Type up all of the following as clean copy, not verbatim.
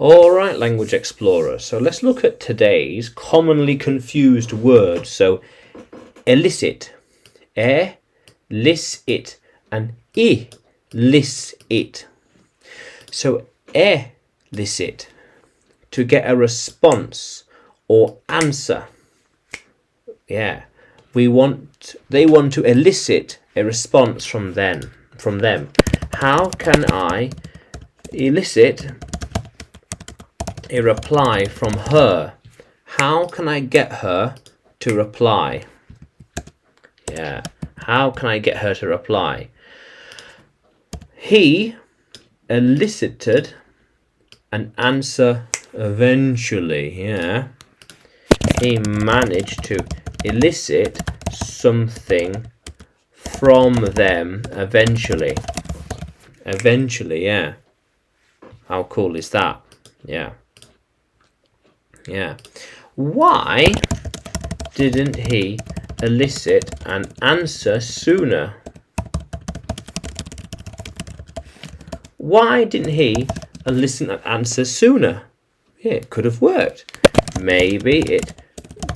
Alright, Language Explorer. So let's look at today's commonly confused words. So elicit, licit, and illicit. So elicit, to get a response or answer. Yeah, they want to elicit a response from them. How can I elicit a reply from her? How can I get her to reply? Yeah, how can I get her to reply? He elicited an answer eventually. Yeah, he managed to elicit something from them eventually. Eventually, yeah. How cool is that? Yeah. Yeah. Why didn't he elicit an answer sooner? Why didn't he elicit an answer sooner? Yeah, it could have worked. Maybe it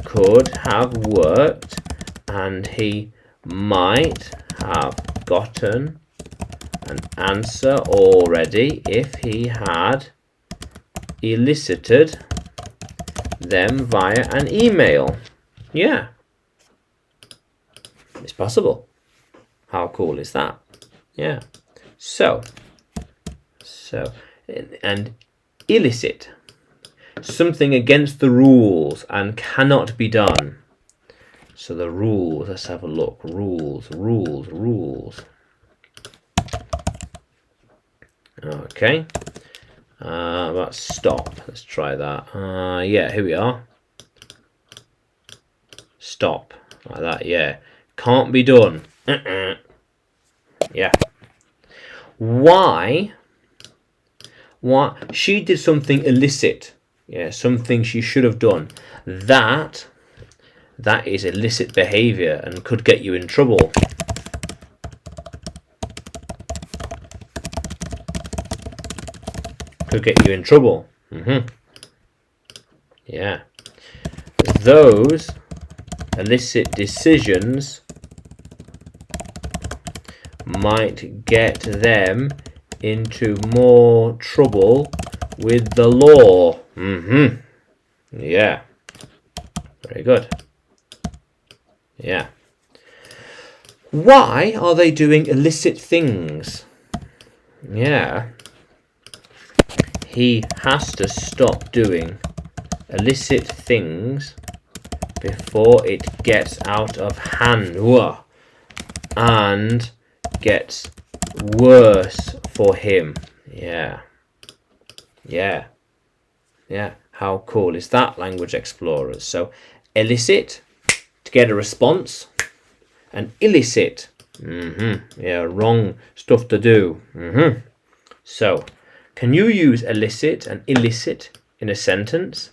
could have worked and he might have gotten an answer already if he had elicited them via an email. Yeah, it's possible. How cool is that? Yeah. So and illicit, something against the rules and cannot be done. So the rules, let's have a look. Rules. Okay. About stop. Let's try that. Yeah, here we are. Stop. Like that, yeah. Can't be done. Yeah. Why? She did something illicit. Yeah, something she should have done. That is illicit behavior and could get you in trouble. Could get you in trouble. Yeah. Those illicit decisions might get them into more trouble with the law. Yeah. Very good. Yeah. Why are they doing illicit things? Yeah. He has to stop doing illicit things before it gets out of hand and gets worse for him. Yeah. How cool is that, Language Explorers? So elicit, to get a response, and illicit, yeah, wrong stuff to do. So can you use elicit and illicit in a sentence?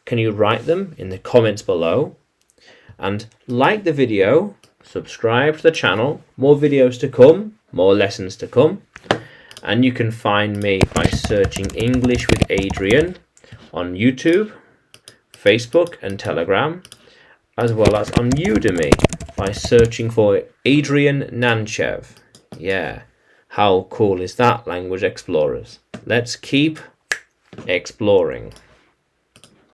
Can you write them in the comments below? And like the video, subscribe to the channel, more videos to come, more lessons to come. And you can find me by searching English with Adrian on YouTube, Facebook and Telegram, as well as on Udemy by searching for Adrian Nanchev. Yeah, how cool is that, Language Explorers? Let's keep exploring.